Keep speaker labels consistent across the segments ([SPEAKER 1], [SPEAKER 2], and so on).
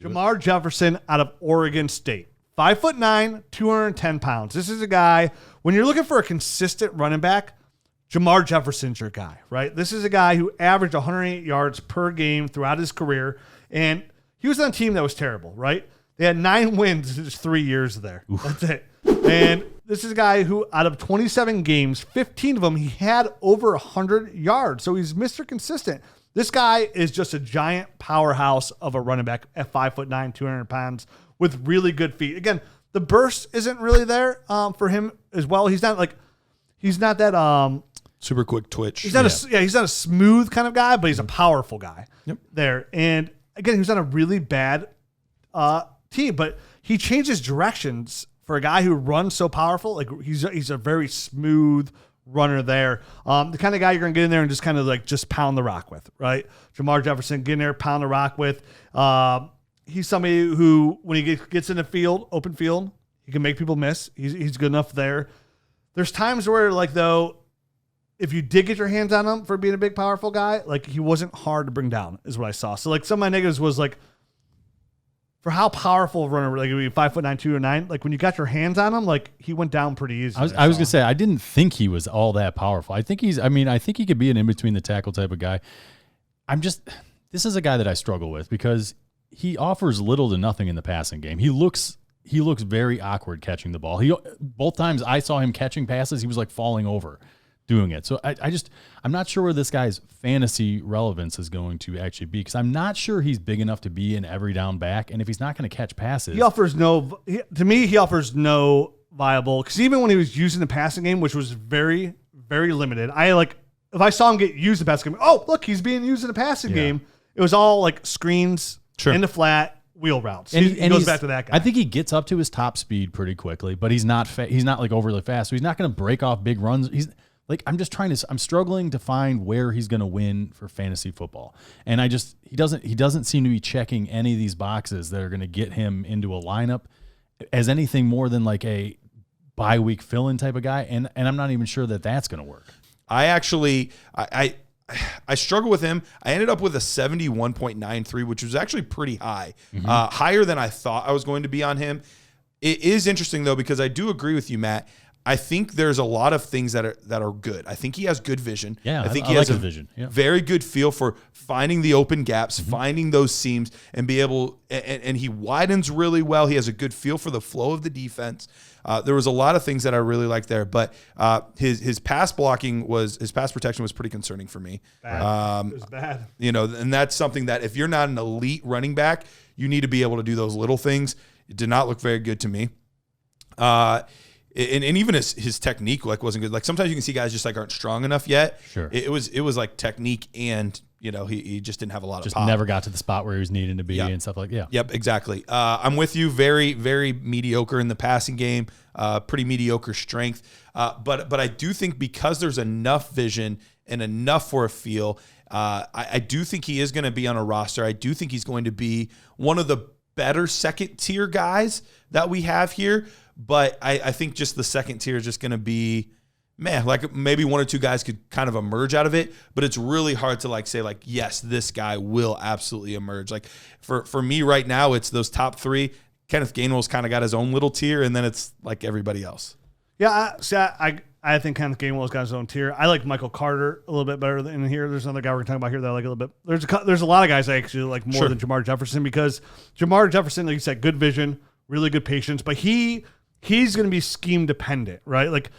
[SPEAKER 1] Jermar Jefferson out of Oregon State. 5'9", 210 pounds. This is a guy, when you're looking for a consistent running back, Jermar Jefferson's your guy, right? This is a guy who averaged 108 yards per game throughout his career, and he was on a team that was terrible, right? They had 9 wins in just 3 years there. Oof. That's it. And this is a guy who, out of 27 games, 15 of them, he had over 100 yards. So he's Mr. Consistent. This guy is just a giant powerhouse of a running back at 5'9", 200 pounds with really good feet. Again, the burst isn't really there for him as well. He's not that
[SPEAKER 2] super quick twitch.
[SPEAKER 1] He's not he's not a smooth kind of guy, but he's a powerful guy there. And again, he was on a really bad team, but he changes directions for a guy who runs so powerful. Like he's a very smooth runner there. The kind of guy you're going to get in there and just kind of like just pound the rock with, right? Jermar Jefferson, get in there, pound the rock with. He's somebody who, when he gets in the field, open field, he can make people miss. He's good enough there. There's times where, like, though, if you did get your hands on him for being a big, powerful guy, like, he wasn't hard to bring down, is what I saw. So, like, some of my negatives was, like, for how powerful a runner, like, 5'9", 209, like, when you got your hands on him, like, he went down pretty easy.
[SPEAKER 3] I was going to say, I didn't think he was all that powerful. I think he could be an in-between the tackle type of guy. This is a guy that I struggle with because he offers little to nothing in the passing game. He looks very awkward catching the ball. Both times I saw him catching passes, he was like falling over doing it. So I'm not sure where this guy's fantasy relevance is going to actually be, because I'm not sure he's big enough to be an every down back. And if he's not going to catch passes,
[SPEAKER 1] he offers no viable, because even when he was using the passing game, which was very, very limited, if I saw him get used in the passing game, oh, look, he's being used in the passing game. It was all like screens in the flat, wheel routes. And he goes back to that guy.
[SPEAKER 3] I think he gets up to his top speed pretty quickly, but he's not like overly fast. So he's not going to break off big runs. He's like, I'm struggling to find where he's going to win for fantasy football. And he doesn't seem to be checking any of these boxes that are going to get him into a lineup as anything more than like a bye-week fill-in type of guy. And I'm not even sure that that's going to work.
[SPEAKER 2] I struggle with him. I ended up with a 71.93, which was actually pretty high, higher than I thought I was going to be on him. It is interesting, though, because I do agree with you, Matt. I think there's a lot of things that are good. I think he has good vision.
[SPEAKER 3] Yeah,
[SPEAKER 2] I think
[SPEAKER 3] he
[SPEAKER 2] has
[SPEAKER 3] like
[SPEAKER 2] a
[SPEAKER 3] vision. Yeah.
[SPEAKER 2] Very good feel for finding the open gaps, finding those seams, and be able. And he widens really well. He has a good feel for the flow of the defense. There was a lot of things that I really liked there, but his pass protection was pretty concerning for me.
[SPEAKER 1] Bad. It was bad.
[SPEAKER 2] And that's something that if you're not an elite running back, you need to be able to do those little things. It did not look very good to me. And even his technique wasn't good. Like sometimes you can see guys just like aren't strong enough yet.
[SPEAKER 3] Sure.
[SPEAKER 2] It was like technique and he just didn't have a lot of pop.
[SPEAKER 3] Just never got to the spot where he was needing to be and stuff like that. Yeah.
[SPEAKER 2] Yep, exactly. I'm with you. Very, very mediocre in the passing game. Pretty mediocre strength. But I do think because there's enough vision and enough for a feel, I do think he is going to be on a roster. I do think he's going to be one of the better second tier guys that we have here. But I think just the second tier is just going to be, like maybe one or two guys could kind of emerge out of it. But it's really hard to say yes, this guy will absolutely emerge. Like for me right now, it's those top three. Kenneth Gainwell's kind of got his own little tier, and then it's like everybody else.
[SPEAKER 1] Yeah, I think Kenneth Gainwell's got his own tier. I like Michael Carter a little bit better than here. There's another guy we're going to talk about here that I like a little bit. There's a lot of guys I actually like more than Jermar Jefferson, because Jermar Jefferson, like you said, good vision, really good patience, but he's going to be scheme dependent, right? Like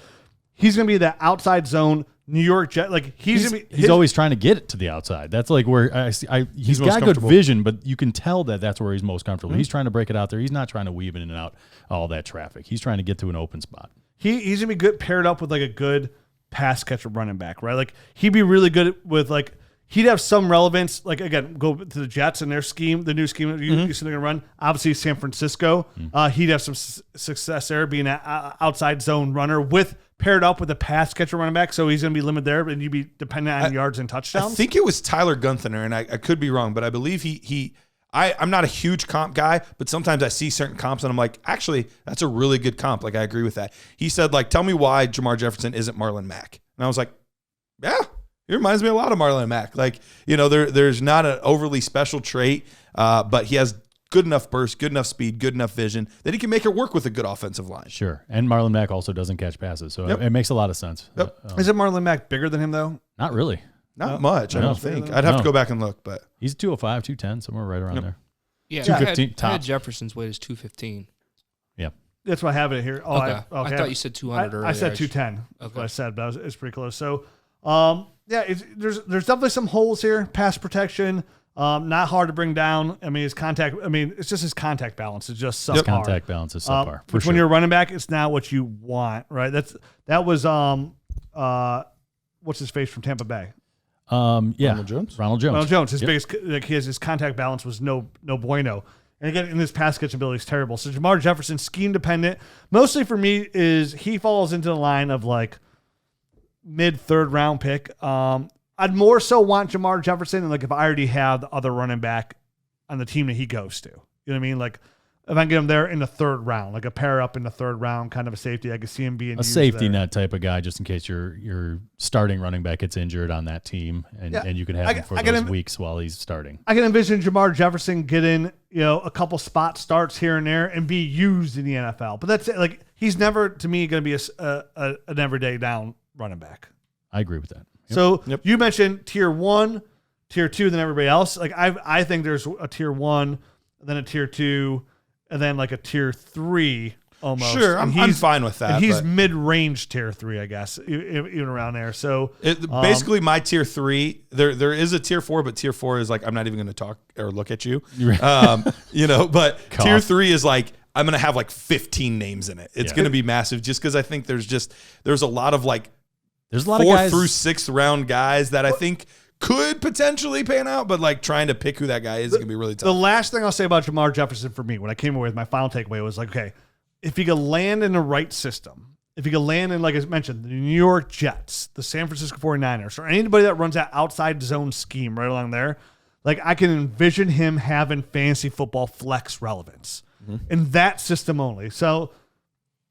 [SPEAKER 1] he's going to be that outside zone New York Jet. Like he's
[SPEAKER 3] always trying to get it to the outside. That's like where he's got good vision, but you can tell that's where he's most comfortable. Mm-hmm. He's trying to break it out there. He's not trying to weave in and out all that traffic. He's trying to get to an open spot.
[SPEAKER 1] He's gonna be good paired up with like a good pass catcher running back, right? Like he'd be really good with he'd have some relevance. Like again, go to the Jets and their scheme, the new scheme that you see they're gonna run. Obviously, San Francisco, he'd have some success there being an outside zone runner with paired up with a pass catcher running back. So he's gonna be limited there, and you'd be dependent on yards and touchdowns.
[SPEAKER 2] I think it was Tyler Gunther, and I could be wrong, but I believe I'm not a huge comp guy, but sometimes I see certain comps and I'm like, actually, that's a really good comp. Like I agree with that. He said, tell me why Jermar Jefferson isn't Marlon Mack. And I was like, yeah. He reminds me a lot of Marlon Mack. There's not an overly special trait, but he has good enough burst, good enough speed, good enough vision that he can make it work with a good offensive line.
[SPEAKER 3] Sure. And Marlon Mack also doesn't catch passes, so it makes a lot of sense.
[SPEAKER 2] Yep.
[SPEAKER 1] Isn't Marlon Mack bigger than him, though?
[SPEAKER 3] Not really.
[SPEAKER 2] Not much, I don't think. I'd have to go back and look, but
[SPEAKER 3] he's 205, 210, somewhere right around there.
[SPEAKER 4] Yeah,
[SPEAKER 3] 215
[SPEAKER 4] I had Jefferson's weight is 215.
[SPEAKER 3] Yeah.
[SPEAKER 1] That's why I have it here. Oh,
[SPEAKER 4] okay. I thought you said 200 earlier.
[SPEAKER 1] I said 210. That's what I said, but it's pretty close. So, there's definitely some holes here. Pass protection, not hard to bring down. I mean, it's just his contact balance is just subpar.
[SPEAKER 3] His contact balance is subpar.
[SPEAKER 1] Which when you're a running back, it's not what you want, right? That was what's his face from Tampa Bay?
[SPEAKER 2] Ronald Jones.
[SPEAKER 3] Ronald Jones.
[SPEAKER 1] His biggest, his contact balance was no bueno. And again, in his pass catching ability is terrible. So Jermar Jefferson, scheme dependent. Mostly for me is he falls into the line of like mid third round pick. I'd more so want Jermar Jefferson, and like if I already have the other running back on the team that he goes to. You know what I mean? Like if I can get him there in the third round, like a pair up in the third round, kind of a safety, I could see him being
[SPEAKER 3] a safety net type of guy, just in case your starting running back gets injured on that team, and you can have him for those weeks while he's starting.
[SPEAKER 1] I can envision Jermar Jefferson getting a couple spot starts here and there and be used in the NFL, but that's it. Like he's never to me going to be an everyday down running back.
[SPEAKER 3] I agree with that.
[SPEAKER 1] Yep. So you mentioned tier 1, tier 2, then everybody else. Like I think there's a tier 1, then a tier 2. And then like a tier 3 almost.
[SPEAKER 2] Sure, I'm fine with that.
[SPEAKER 1] And he's mid-range tier 3, I guess, even around there. So
[SPEAKER 2] basically, my tier 3, there is a tier 4, but tier 4 is like I'm not even going to talk or look at you. But tier 3 is like I'm going to have like 15 names in it. It's going to be massive, just because I think there's a lot of like
[SPEAKER 3] there's a lot
[SPEAKER 2] 4th
[SPEAKER 3] of guys
[SPEAKER 2] through 6th round guys that I think could potentially pan out, but like trying to pick who that guy is going to be really tough.
[SPEAKER 1] The last thing I'll say about Jermar Jefferson for me, when I came away with my final takeaway was like, okay, if he could land in the right system, if he could land in, like I mentioned, the New York Jets, the San Francisco 49ers, or anybody that runs that outside zone scheme right along there, like I can envision him having fantasy football flex relevance in that system only. So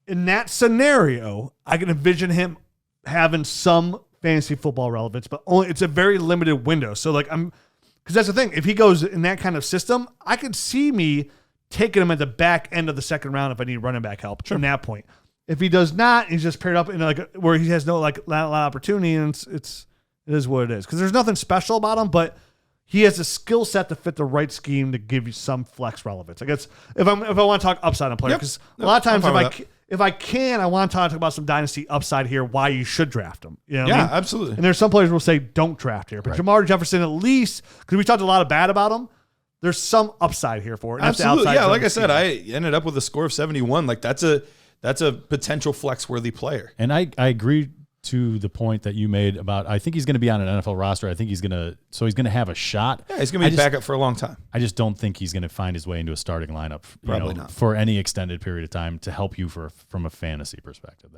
[SPEAKER 1] in that scenario, I can envision him having some fantasy football relevance, but only it's a very limited window. So like because that's the thing. If he goes in that kind of system, I could see me taking him at the back end of the second round if I need running back help from that point. If he does not, he's just paired up in like where he has no like a lot of opportunity, and it is what it is. Because there's nothing special about him, but he has a skill set to fit the right scheme to give you some flex relevance. I guess if I want to talk upside on player, because a lot of times if I can, I want to talk about some dynasty upside here, why you should draft him. You know what I mean?
[SPEAKER 2] Absolutely.
[SPEAKER 1] And there's some players who will say don't draft here, but Jermar Jefferson, at least, because we talked a lot of bad about him, there's some upside here for it.
[SPEAKER 2] Absolutely. Yeah, like I said, I ended up with a score of 71. Like that's a potential flex-worthy player.
[SPEAKER 3] And I agree to the point that you made about I think he's going to be on an NFL roster. I think he's going to have a shot.
[SPEAKER 2] Yeah, he's going to be backup for a long time.
[SPEAKER 3] I just don't think he's going to find his way into a starting lineup
[SPEAKER 2] Probably not.
[SPEAKER 3] For any extended period of time to help you from a fantasy perspective.